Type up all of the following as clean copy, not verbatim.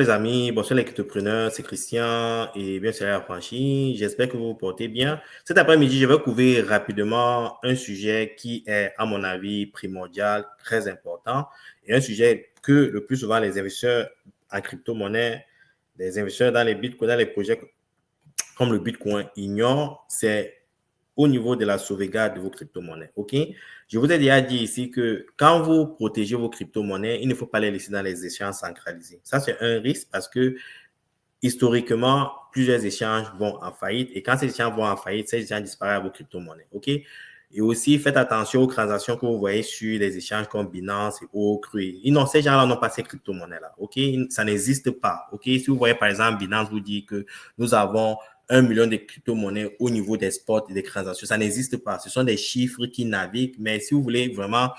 Les amis, bonsoir les cryptopreneurs, c'est Christian et bien sûr Affranchi. J'espère que vous vous portez bien. Cet après-midi, je vais couvrir rapidement un sujet qui est, à mon avis, primordial, très important et un sujet que le plus souvent les investisseurs en crypto-monnaie, les investisseurs dans les bitcoins, dans les projets comme le bitcoin ignorent, c'est au niveau de la sauvegarde de vos crypto-monnaies. OK? Je vous ai déjà dit ici que quand vous protégez vos crypto-monnaies, il ne faut pas les laisser dans les échanges centralisés. Ça, c'est un risque parce que historiquement, plusieurs échanges vont en faillite et quand ces échanges vont en faillite, ces échanges disparaissent à vos crypto-monnaies. OK? Et aussi, faites attention aux transactions que vous voyez sur les échanges comme Binance et Ocru. Non, ces gens-là n'ont pas ces crypto-monnaies-là. OK? Ça n'existe pas. OK? Si vous voyez, par exemple, Binance vous dit que nous avons 1 million de crypto-monnaies au niveau des spots et des transactions. Ça n'existe pas. Ce sont des chiffres qui naviguent. Mais si vous voulez vraiment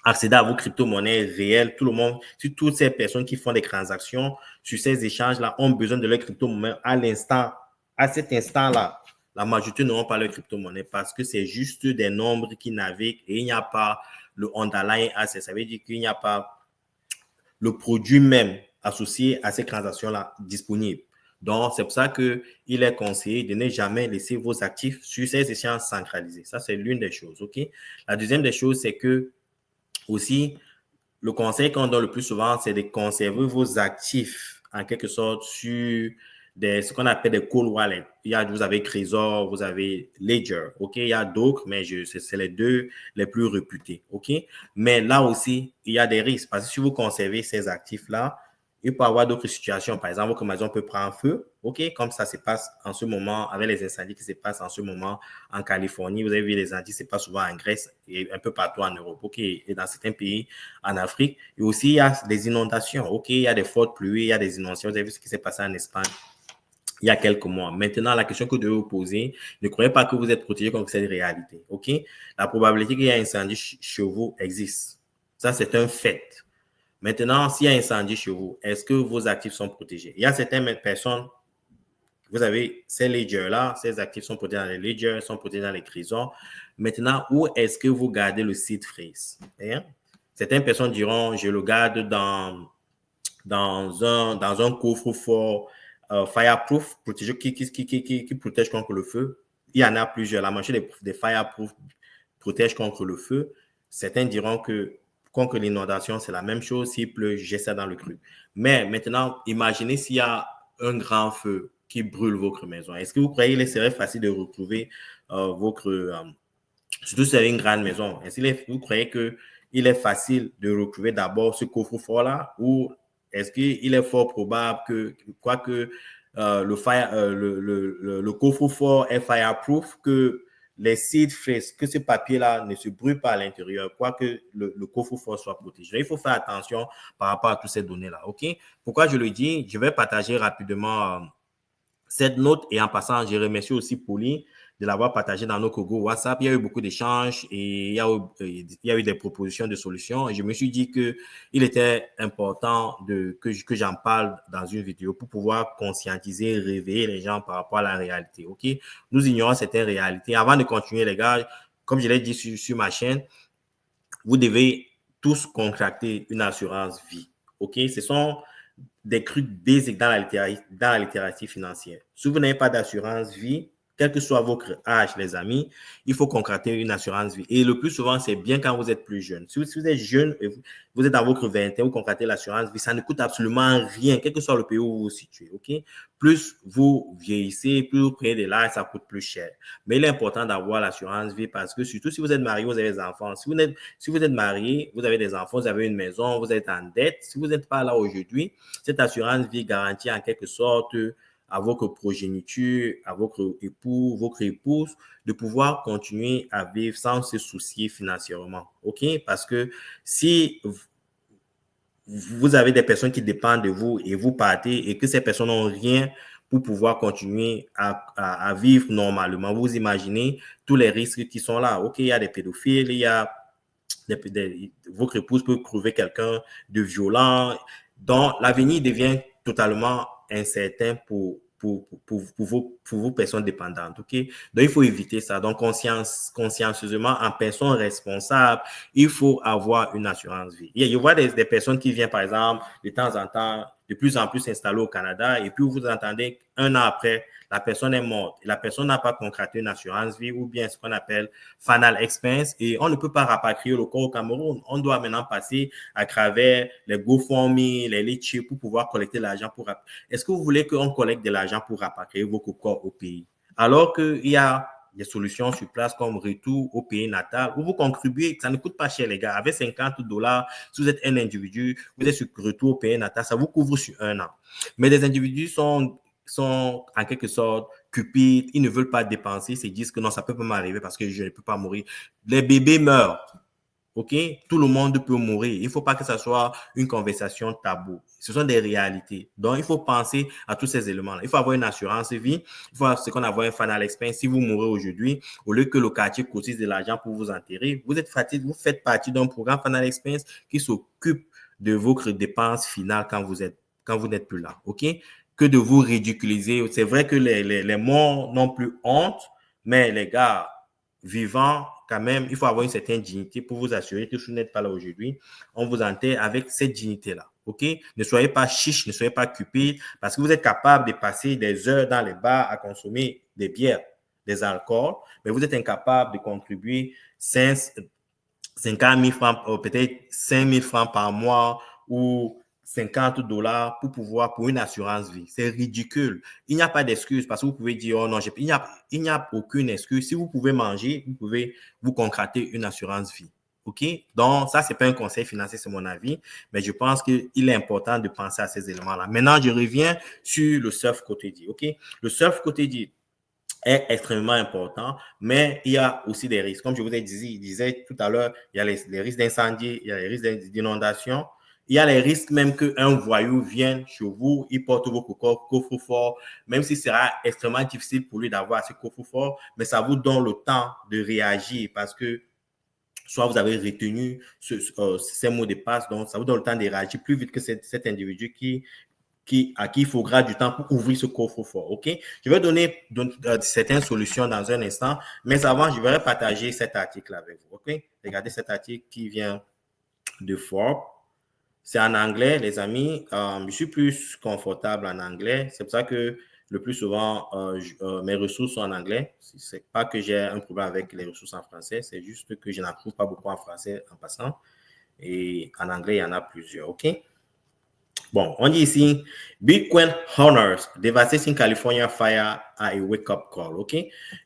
accéder à vos crypto-monnaies réelles, tout le monde, sur toutes ces personnes qui font des transactions sur ces échanges-là ont besoin de leur crypto-monnaie à l'instant, à cet instant-là. La majorité n'auront pas leur crypto-monnaie parce que c'est juste des nombres qui naviguent et il n'y a pas le underlying asset. Ça veut dire qu'il n'y a pas le produit même associé à ces transactions-là disponible. Donc, c'est pour ça qu'il est conseillé de ne jamais laisser vos actifs sur ces échanges centralisés. Ça, c'est l'une des choses. OK? La deuxième des choses, c'est que aussi, le conseil qu'on donne le plus souvent, c'est de conserver vos actifs en quelque sorte sur ce qu'on appelle des cold wallets. Vous avez Trésor, vous avez Ledger. OK? Il y a d'autres, mais c'est les deux les plus réputés. OK? Mais là aussi, il y a des risques parce que si vous conservez ces actifs-là, il peut y avoir d'autres situations. Par exemple, votre maison peut prendre feu, OK, comme ça se passe en ce moment avec les incendies qui se passent en ce moment en Californie. Vous avez vu les incendies, c'est pas souvent en Grèce et un peu partout en Europe, OK, et dans certains pays en Afrique. Et aussi, il y a des inondations, OK, il y a des fortes pluies, il y a des inondations. Vous avez vu ce qui s'est passé en Espagne il y a quelques mois. Maintenant, la question que vous devez vous poser, ne croyez pas que vous êtes protégé contre cette réalité, OK? La probabilité qu'il y ait un incendie chez vous existe. Ça, c'est un fait. Maintenant, s'il y a un incendie chez vous, est-ce que vos actifs sont protégés? Il y a certaines personnes, vous avez ces ledgers-là, ces actifs sont protégés dans les ledgers, sont protégés dans les trésors. Maintenant, où est-ce que vous gardez le seed phrase? Hein? Certaines personnes diront, je le garde dans un coffre-fort fireproof, protégé, qui protège contre le feu. Il y en a plusieurs. La majorité des fireproof protègent contre le feu. Certains diront que contre l'inondation, c'est la même chose. S'il pleut, j'ai ça dans le cru. Mais maintenant, imaginez s'il y a un grand feu qui brûle votre maison. Est-ce que vous croyez qu'il serait facile de retrouver surtout si c'est une grande maison, est-ce que vous croyez qu'il est facile de retrouver d'abord ce coffre-fort-là ou est-ce qu'il est fort probable que, quoique le coffre-fort est fireproof, que les seed phrases, que ce papier-là ne se brûle pas à l'intérieur, quoique le coffre-fort soit protégé. Il faut faire attention par rapport à toutes ces données-là. OK? Pourquoi je le dis? Je vais partager rapidement cette note et en passant, je remercie aussi Pauline de l'avoir partagé dans notre groupe WhatsApp. Il y a eu beaucoup d'échanges et il y a eu des propositions de solutions. Et je me suis dit qu'il était important que j'en parle dans une vidéo pour pouvoir conscientiser, réveiller les gens par rapport à la réalité. OK? Nous ignorons certaines réalités. Avant de continuer, les gars, comme je l'ai dit sur ma chaîne, vous devez tous contracter une assurance vie. OK? Ce sont des trucs basiques dans la littératie financière. Si vous n'avez pas d'assurance vie, quel que soit votre âge, les amis, il faut contracter une assurance vie. Et le plus souvent, c'est bien quand vous êtes plus jeune. Si vous êtes jeune et vous êtes dans votre vingtaine, vous contractez l'assurance vie, ça ne coûte absolument rien, quel que soit le pays où vous vous situez. OK? Plus vous vieillissez, plus vous prenez de l'âge, ça coûte plus cher. Mais il est important d'avoir l'assurance vie parce que surtout si vous êtes marié, vous avez des enfants. Si vous êtes marié, vous avez des enfants, vous avez une maison, vous êtes en dette. Si vous n'êtes pas là aujourd'hui, cette assurance vie garantit en quelque sorte à votre progéniture, à votre époux, votre épouse, de pouvoir continuer à vivre sans se soucier financièrement. OK? Parce que si vous avez des personnes qui dépendent de vous et vous partez et que ces personnes n'ont rien pour pouvoir continuer à vivre normalement, vous imaginez tous les risques qui sont là. OK, il y a des pédophiles, il y a votre épouse peut trouver quelqu'un de violent. Donc, l'avenir devient totalement incertain pour vos personnes dépendantes. OK? Donc, il faut éviter ça. Donc, consciencieusement, en personne responsable, il faut avoir une assurance vie. Je vois des personnes qui viennent, par exemple, de temps en temps, de plus en plus s'installer au Canada. Et puis, vous entendez un an après, la personne est morte. Et la personne n'a pas contracté une assurance vie ou bien ce qu'on appelle final expense. Et on ne peut pas rapatrier le corps au Cameroun. On doit maintenant passer à travers les GoFundMe, les Litchi pour pouvoir collecter l'argent. Est-ce que vous voulez qu'on collecte de l'argent pour rapatrier vos corps au pays? Alors qu'il y a des solutions sur place comme retour au pays natal où vous contribuez, ça ne coûte pas cher les gars, avec $50, si vous êtes un individu, vous êtes sur retour au pays natal, ça vous couvre sur un an. Mais des individus sont en quelque sorte cupides, ils ne veulent pas dépenser, ils se disent que non, ça peut pas m'arriver parce que je ne peux pas mourir. Les bébés meurent. OK? Tout le monde peut mourir. Il ne faut pas que ça soit une conversation tabou. Ce sont des réalités. Donc, il faut penser à tous ces éléments-là. Il faut avoir une assurance vie. Il faut ce qu'on appelle un final expense. Si vous mourrez aujourd'hui, au lieu que le quartier cotise de l'argent pour vous enterrer, vous êtes fatigué, vous faites partie d'un programme final expense qui s'occupe de vos dépenses finales quand vous n'êtes plus là. OK? Que de vous ridiculiser. C'est vrai que les morts n'ont plus honte, mais les gars vivants, quand même, il faut avoir une certaine dignité pour vous assurer que si vous n'êtes pas là aujourd'hui, on vous enterre avec cette dignité-là. OK? Ne soyez pas chiche, ne soyez pas cupide, parce que vous êtes capable de passer des heures dans les bars à consommer des bières, des alcools, mais vous êtes incapable de contribuer 50 000 francs, peut-être 5 000 francs par mois ou $50 pour une assurance vie. C'est ridicule. Il n'y a pas d'excuse parce que vous pouvez dire, oh non, il n'y a aucune excuse. Si vous pouvez manger, vous pouvez vous contracter une assurance vie. OK? Donc, ça, ce n'est pas un conseil financier, c'est mon avis, mais je pense qu'il est important de penser à ces éléments-là. Maintenant, je reviens sur le surf quotidien. OK? Le surf quotidien est extrêmement important, mais il y a aussi des risques. Comme je vous ai disais tout à l'heure, il y a les risques d'incendie, il y a les risques d'inondation. Il y a les risques même qu'un voyou vienne chez vous, il porte vos coffre-fort, même si ce sera extrêmement difficile pour lui d'avoir ce coffre-fort, mais ça vous donne le temps de réagir parce que soit vous avez retenu ces mots de passe, donc ça vous donne le temps de réagir plus vite que cet individu à qui il faudra du temps pour ouvrir ce coffre-fort. OK? Je vais donner certaines solutions dans un instant, mais avant, je vais partager cet article avec vous. OK? Regardez cet article qui vient de Forbes. C'est en anglais, les amis. Je suis plus confortable en anglais. C'est pour ça que le plus souvent, mes ressources sont en anglais. Ce n'est pas que j'ai un problème avec les ressources en français, c'est juste que je n'en trouve pas beaucoup en français en passant. Et en anglais, il y en a plusieurs. OK? Bon, on dit ici, Bitcoin Honors, Devastating California Fire a a wake-up call, OK?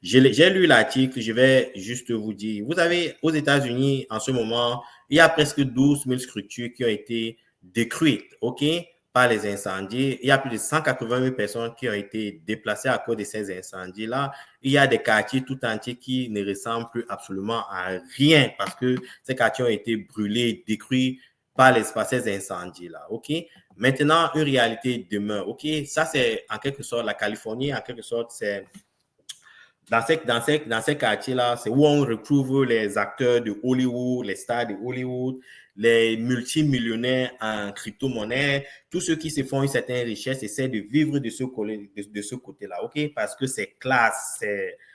J'ai lu l'article, je vais juste vous dire, vous avez aux États-Unis, en ce moment, il y a presque 12 000 structures qui ont été détruites, OK, par les incendies. Il y a plus de 180 000 personnes qui ont été déplacées à cause de ces incendies-là. Il y a des quartiers tout entiers qui ne ressemblent plus absolument à rien parce que ces quartiers ont été brûlés, détruits par ces incendies-là, OK? Maintenant, une réalité demeure, OK? Ça, c'est en quelque sorte la Californie, en quelque sorte, c'est dans ces quartiers-là, c'est où on retrouve les acteurs de Hollywood, les stars de Hollywood, les multimillionnaires en crypto-monnaie, tous ceux qui se font une certaine richesse essaient de vivre de ce côté-là, OK? Parce que c'est classe,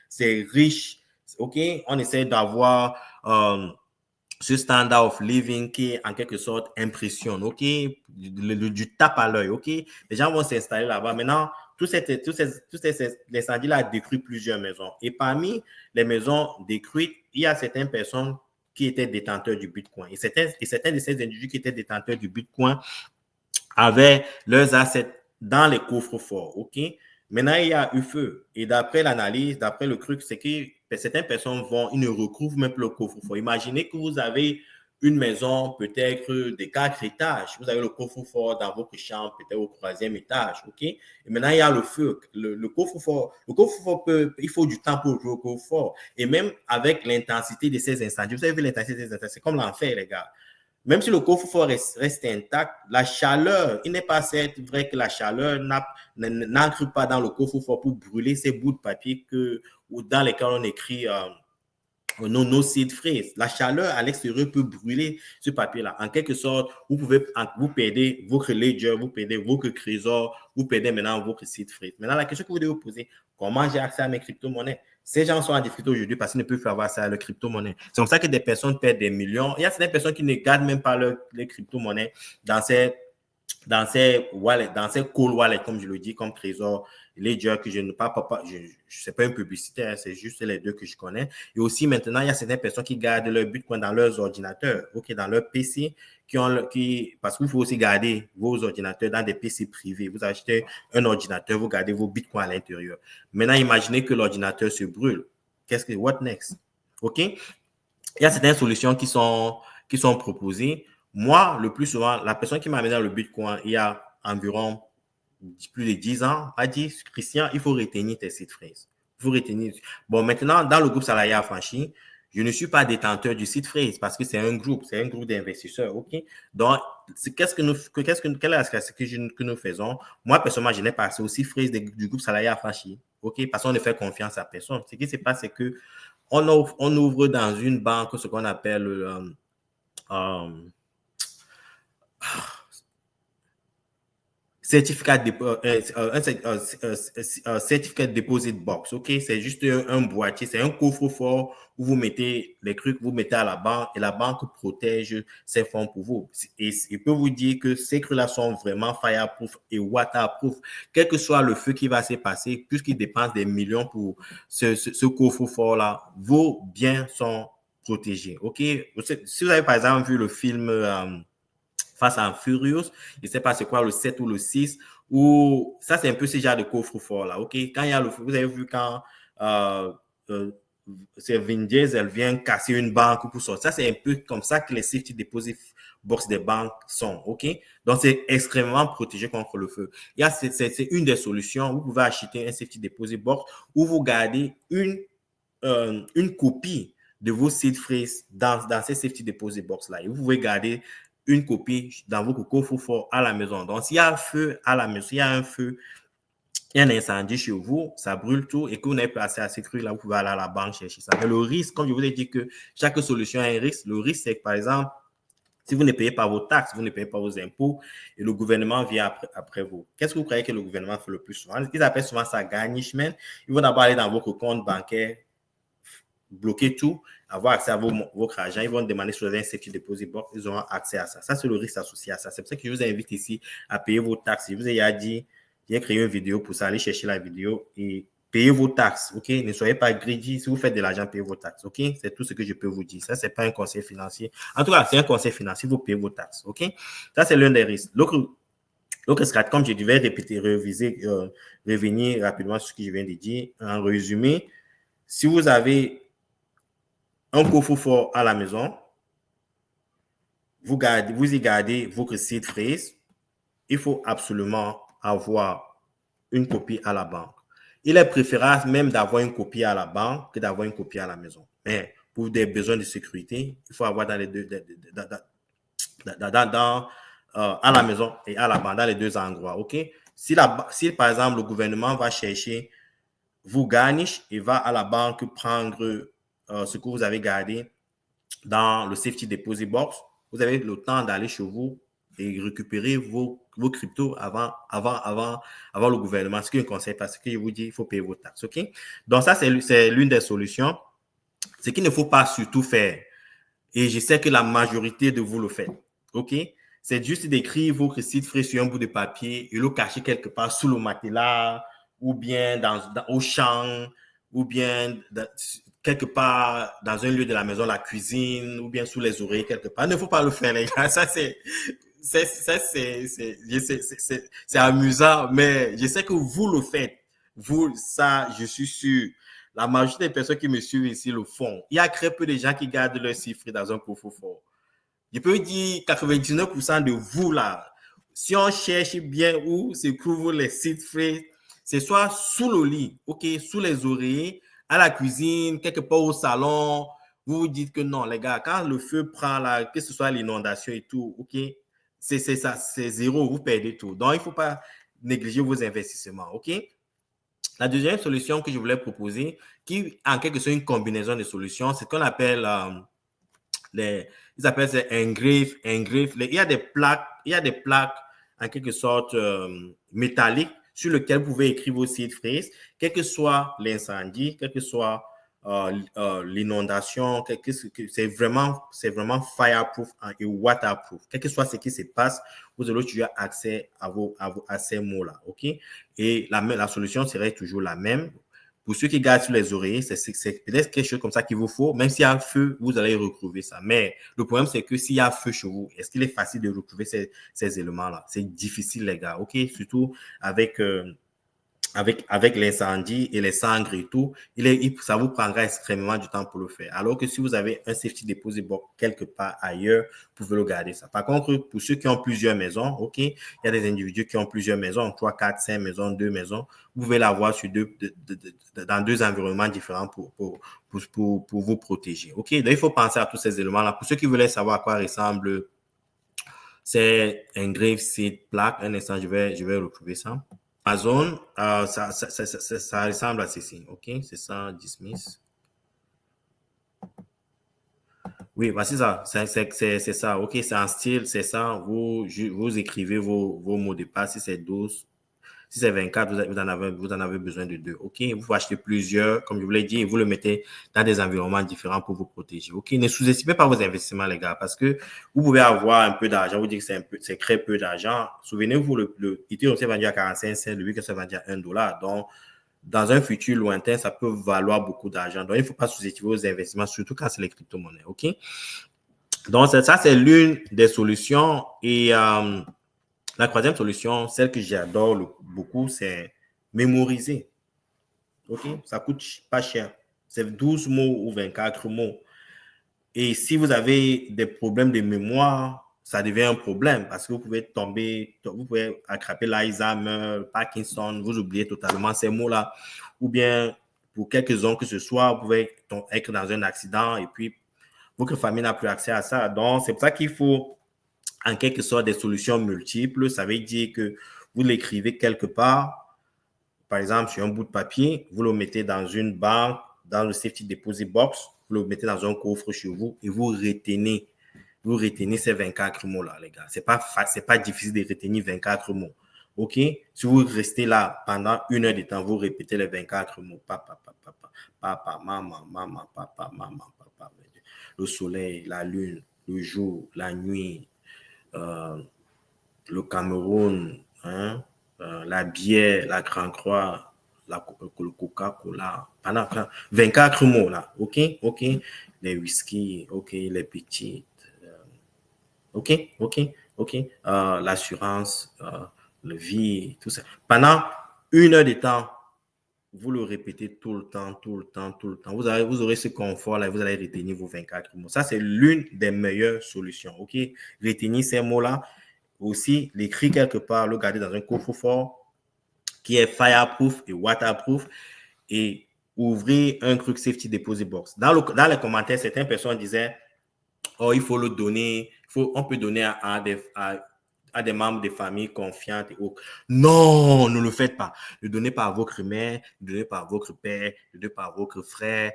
c'est riche, OK? On essaie d'avoir ce standard of living qui, en quelque sorte, impressionne, OK? Du tape à l'œil, OK? Les gens vont s'installer là-bas. Maintenant, tous ces incendies-là a détruit plusieurs maisons. Et parmi les maisons détruites, il y a certaines personnes qui étaient détenteurs du Bitcoin. Et certains de ces individus qui étaient détenteurs du Bitcoin avaient leurs assets dans les coffres forts, OK? Maintenant, il y a eu feu. Et d'après l'analyse, d'après le truc, c'est que certaines personnes ils ne recouvrent même plus le coffre-fort. Imaginez que vous avez une maison peut-être de 4 étages. Vous avez le coffre-fort dans votre chambre, peut-être au 3e étage, OK? Et maintenant, il y a le feu. Le coffre-fort, il faut du temps pour ouvrir le coffre-fort. Et même avec l'intensité de ces incendies, vous avez vu l'intensité des incendies, c'est comme l'enfer, les gars. Même si le coffre-fort reste intact, la chaleur, il n'est pas vrai que la chaleur n'entre pas dans le coffre-fort pour brûler ces bouts de papier dans lesquels on écrit nos seed phrase. La chaleur à l'extérieur peut brûler ce papier-là. En quelque sorte, vous perdez votre ledger, vous perdez votre trésor, vous perdez maintenant votre seed phrase. Maintenant, la question que vous devez vous poser, comment j'ai accès à mes crypto-monnaies? Ces gens sont en difficulté aujourd'hui parce qu'ils ne peuvent pas avoir accès à leurs crypto-monnaies. C'est comme ça que des personnes perdent des millions. Il y a certaines personnes qui ne gardent même pas les crypto-monnaies dans ces dans ces wallets, dans ces cold wallets, comme je le dis, comme Trésor, Ledger, que je ne parle pas, je sais pas un publicitaire, c'est juste les deux que je connais. Et aussi, maintenant, il y a certaines personnes qui gardent leur Bitcoin dans leurs ordinateurs, OK, dans leur PC, parce qu'il faut aussi garder vos ordinateurs dans des PC privés. Vous achetez un ordinateur, vous gardez vos Bitcoins à l'intérieur. Maintenant, imaginez que l'ordinateur se brûle. What next? OK? Il y a certaines solutions qui sont proposées. Moi, le plus souvent, la personne qui m'a amené dans le Bitcoin il y a environ plus de 10 ans a dit, Christian, il faut retenir tes seed phrase. Il faut retenir. Bon, maintenant, dans le groupe Salarié Affranchi, je ne suis pas détenteur du seed phrase parce que c'est un groupe d'investisseurs, OK? Donc, quelle est que nous faisons? Moi, personnellement, je n'ai pas accès au seed phrase du groupe Salarié Affranchi, OK? Parce qu'on ne fait confiance à personne. Ce qui se passe, c'est que on ouvre dans une banque ce qu'on appelle certificat de certificat de deposit box, ok, c'est juste un boîtier, c'est un coffre-fort où vous mettez les trucs, vous mettez à la banque et la banque protège ses fonds pour vous. Et il peut vous dire que ces trucs-là sont vraiment fireproof et waterproof, quel que soit le feu qui va se passer, puisqu'ils dépensent des millions pour ce coffre-fort-là, vos biens sont protégés, ok. Si vous avez par exemple vu le film Fast and Furious, je ne sais pas c'est quoi, le 7 ou le 6, où ça c'est un peu ce genre de coffre-fort là, ok? Quand il y a vous avez vu quand c'est Vin Diesel vient casser une banque pour sortir, ça c'est un peu comme ça que les safety deposit box des banques sont, ok? Donc c'est extrêmement protégé contre le feu. C'est une des solutions, vous pouvez acheter un safety deposit box où vous gardez une copie de vos seed phrases dans ces safety deposit box là. Et vous pouvez garder une copie dans vos coffres-forts à la maison. Donc, s'il y a un feu à la maison, s'il y a un feu, il y a un incendie chez vous, ça brûle tout et que vous n'avez pas assez à ces trucs-là, vous pouvez aller à la banque chercher ça. Mais le risque, comme je vous ai dit que chaque solution a un risque, le risque, c'est que, par exemple, si vous ne payez pas vos taxes, vous ne payez pas vos impôts et le gouvernement vient après vous. Qu'est-ce que vous croyez que le gouvernement fait le plus souvent? Ils appellent souvent ça garnishment. Ils vont d'abord aller dans votre compte bancaire, bloquer tout, avoir accès à votre argent. Ils vont demander sur un safety deposit box, ils auront accès à ça. Ça, c'est le risque associé à ça. C'est pour ça que je vous invite ici à payer vos taxes. Je vous ai dit, j'ai créé une vidéo pour ça, allez chercher la vidéo et payez vos taxes, ok? Ne soyez pas greedy. Si vous faites de l'argent, payez vos taxes, ok? C'est tout ce que je peux vous dire. Ça, c'est pas un conseil financier. En tout cas, c'est un conseil financier, vous payez vos taxes, ok? Ça, c'est l'un des risques. L'autre strat, comme je devais répéter, revenir rapidement sur ce que je viens de dire. En résumé, si vous avez un coffre-fort à la maison, vous y gardez votre seed phrase, il faut absolument avoir une copie à la banque. Il est préférable même d'avoir une copie à la banque que d'avoir une copie à la maison. Mais pour des besoins de sécurité, il faut avoir dans les deux, à la maison et à la banque, dans les deux endroits. Ok? Si par exemple le gouvernement va chercher, vous garnish et va à la banque prendre ce que vous avez gardé dans le safety deposit box, vous avez le temps d'aller chez vous et récupérer vos cryptos avant le gouvernement. Ce que je conseille, parce que je vous dis, il faut payer vos taxes. OK? Donc, ça, c'est l'une des solutions. Ce qu'il ne faut pas surtout faire, et je sais que la majorité de vous le faites, OK? C'est juste d'écrire votre site frais sur un bout de papier et le cacher quelque part sous le matelas ou bien au champ ou bien quelque part dans un lieu de la maison, la cuisine ou bien sous les oreilles quelque part. Il ne faut pas le faire, les gars. Ça, c'est amusant, mais je sais que vous le faites. Vous, ça, je suis sûr. La majorité des personnes qui me suivent ici le font. Il y a très peu de gens qui gardent leurs chiffres dans un coffre-fort. Je peux dire 99% de vous là, si on cherche bien où se trouvent les chiffres, c'est soit sous le lit, ok, sous les oreillers, à la cuisine, quelque part au salon. Vous vous dites que non, les gars, quand le feu prend là, que ce soit l'inondation et tout, ok, c'est ça, c'est zéro, vous perdez tout. Donc, il ne faut pas négliger vos investissements, ok? La deuxième solution que je voulais proposer, qui en quelque sorte une combinaison de solutions, c'est ce qu'on appelle ils appellent ça engrave. Il y a des plaques en quelque sorte métalliques sur lesquelles vous pouvez écrire vos seed phrases, quel que soit l'incendie, quel que soit l'inondation, c'est vraiment fireproof et waterproof. Quel que soit ce qui se passe, vous aurez toujours accès à ces mots-là. OK? Et la solution serait toujours la même. Pour ceux qui gardent sur les oreillers, c'est peut-être quelque chose comme ça qu'il vous faut. Même s'il y a feu, vous allez retrouver ça. Mais le problème, c'est que s'il y a feu chez vous, est-ce qu'il est facile de retrouver ces éléments-là? C'est difficile, les gars. OK? Surtout avec l'incendie et les cendres et tout, ça vous prendra extrêmement du temps pour le faire. Alors que si vous avez un safety deposit box quelque part ailleurs, vous pouvez le garder ça. Par contre, pour ceux qui ont plusieurs maisons, OK, il y a des individus qui ont plusieurs maisons, 3, 4, 5 maisons, 2 maisons, vous pouvez l'avoir dans 2 environnements différents pour vous protéger. OK, donc il faut penser à tous ces éléments-là. Pour ceux qui voulaient savoir à quoi ressemble, c'est un Grave Seed Plaque. Un instant, je vais retrouver ça. Amazon, ça ressemble à ceci, OK? C'est ça, dismiss. Oui, voici ça, c'est ça, OK? C'est en style, c'est ça. Vous écrivez vos mots de passe. Si c'est 12, si c'est 24, vous en avez besoin de 2. OK? Vous pouvez acheter plusieurs, comme je vous l'ai dit, et vous le mettez dans des environnements différents pour vous protéger. OK? Ne sous-estimez pas vos investissements, les gars, parce que vous pouvez avoir un peu d'argent, vous dites que c'est très peu d'argent. Souvenez-vous, le Ethereum s'est vendu à 45 cents, le Bitcoin s'est vendu à $1. Donc, dans un futur lointain, ça peut valoir beaucoup d'argent. Donc, il ne faut pas sous-estimer vos investissements, surtout quand c'est les crypto-monnaies. OK? Donc, ça, c'est l'une des solutions. Et la troisième solution, celle que j'adore beaucoup, c'est mémoriser. OK? Ça coûte pas cher. C'est 12 mots ou 24 mots. Et si vous avez des problèmes de mémoire, ça devient un problème parce que vous pouvez attraper l'Alzheimer, Parkinson, vous oubliez totalement ces mots-là. Ou bien, pour quelques ans que ce soit, vous pouvez être dans un accident et puis votre famille n'a plus accès à ça. Donc, c'est pour ça qu'il faut en quelque sorte des solutions multiples. Ça veut dire que vous l'écrivez quelque part, par exemple sur un bout de papier, vous le mettez dans une banque, dans le safety deposit box, vous le mettez dans un coffre chez vous et vous retenez ces 24 mots-là, les gars. C'est pas difficile de retenir 24 mots. OK? Si vous restez là pendant 1 heure de temps, vous répétez les 24 mots. Papa, papa, papa, maman, maman, papa, maman, papa. Le soleil, la lune, le jour, la nuit, le Cameroun, hein, la bière, la Grand Croix, le Coca-Cola, pendant 24 mots là, OK, OK, les whisky, OK, les petites, OK, OK, OK, l'assurance, le vie, tout ça. Pendant 1 heure de temps, vous le répétez tout le temps, tout le temps, tout le temps. Vous aurez ce confort-là, vous allez retenir vos 24 mots. Ça, c'est l'une des meilleures solutions, OK? Retenir ces mots-là. Aussi, l'écrire quelque part, le garder dans un coffre-fort qui est fireproof et waterproof et ouvrir un truc safety deposit box. Dans les commentaires, certaines personnes disaient, oh, il faut le donner, on peut donner à des membres de famille confiantes et autres. Non, ne le faites pas. Ne donnez pas à votre mère, ne donnez pas à votre père, ne donnez pas à votre frère.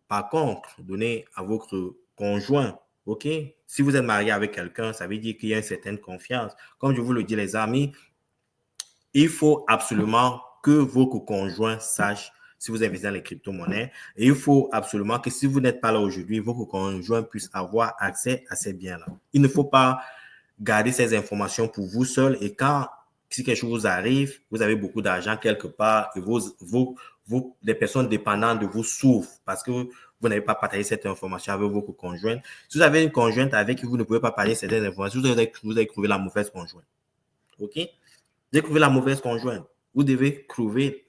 Par contre, donnez à votre conjoint. OK? Si vous êtes marié avec quelqu'un, ça veut dire qu'il y a une certaine confiance. Comme je vous le dis, les amis, il faut absolument que votre conjoint sache si vous investissez dans les crypto-monnaies. Et il faut absolument que si vous n'êtes pas là aujourd'hui, votre conjoint puisse avoir accès à ces biens-là. Il ne faut pas garder ces informations pour vous seul. Et si quelque chose vous arrive, vous avez beaucoup d'argent quelque part et les personnes dépendantes de vous souffrent parce que vous n'avez pas partagé cette information avec votre conjointe. Si vous avez une conjointe avec qui vous ne pouvez pas partager certaines informations, vous avez trouvé la mauvaise conjointe. OK? Vous avez trouvé la mauvaise conjointe. Vous devez trouver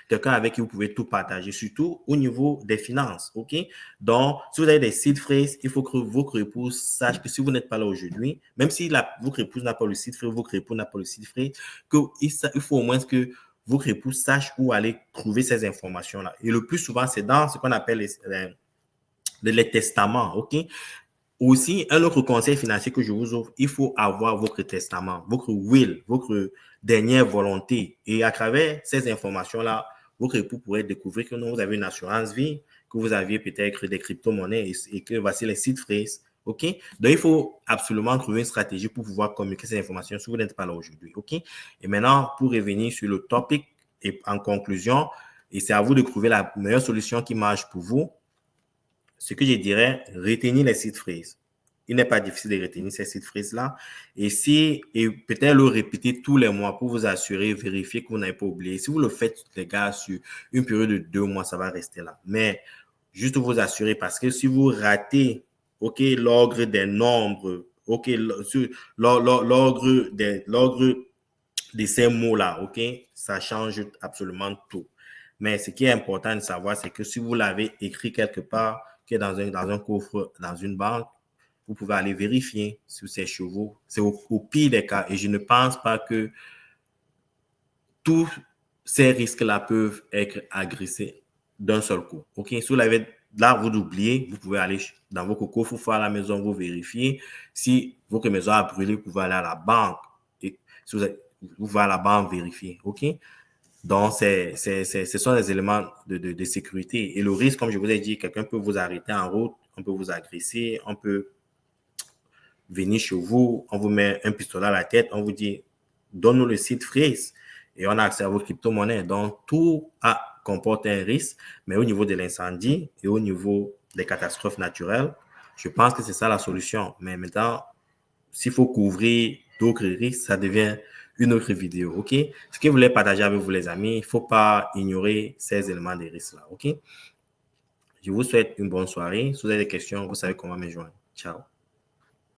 quelqu'un avec qui vous pouvez tout partager, surtout au niveau des finances. OK? Donc, si vous avez des seed phrases, il faut que votre épouse sache que si vous n'êtes pas là aujourd'hui, même si votre épouse n'a pas le seed phrase, votre époux n'a pas le seed phrase, il faut au moins que votre épouse sache où aller trouver ces informations-là. Et le plus souvent, c'est dans ce qu'on appelle les testaments. OK? Aussi, un autre conseil financier que je vous offre, il faut avoir votre testament, votre will, votre dernière volonté. Et à travers ces informations-là, votre époux pourrait découvrir que non, vous avez une assurance vie, que vous aviez peut-être des crypto-monnaies et que voici les seed phrases. OK? Donc, il faut absolument trouver une stratégie pour pouvoir communiquer ces informations si vous n'êtes pas là aujourd'hui. OK? Et maintenant, pour revenir sur le topic et en conclusion, Et c'est à vous de trouver la meilleure solution qui marche pour vous. Ce que je dirais, retenir les seed phrases. Il n'est pas difficile de retenir ces seed phrases-là. Et peut-être le répéter tous les mois pour vous assurer, vérifier que vous n'avez pas oublié. Si vous le faites, les gars, sur une période de 2 mois, ça va rester là. Mais juste vous assurer, parce que si vous ratez, OK, l'ordre des nombres, OK, l'ordre de ces mots-là, OK, ça change absolument tout. Mais ce qui est important de savoir, c'est que si vous l'avez écrit quelque part, qui est dans un coffre, dans une banque, vous pouvez aller vérifier sur ces chevaux. C'est au pire des cas. Et je ne pense pas que tous ces risques-là peuvent être agressés d'un seul coup. OK? Si vous l'avez là, vous l'oubliez, vous pouvez aller dans vos cocos, vous faire à la maison, vous vérifiez. Si votre maison a brûlé, vous pouvez aller à la banque. Et si vous pouvez à la banque vérifier. OK? Donc, ce sont des éléments de sécurité. Et le risque, comme je vous ai dit, quelqu'un peut vous arrêter en route, on peut vous agresser, on peut venir chez vous, on vous met un pistolet à la tête, on vous dit, donne-nous le seed phrase et on a accès à vos crypto-monnaies. Donc, tout comporte un risque, mais au niveau de l'incendie et au niveau des catastrophes naturelles, je pense que c'est ça la solution. Mais maintenant, s'il faut couvrir d'autres risques, ça devient une autre vidéo, OK? Ce que vous voulez partager avec vous, les amis, il ne faut pas ignorer ces éléments de risque-là, OK? Je vous souhaite une bonne soirée. Si vous avez des questions, vous savez comment me joindre. Ciao.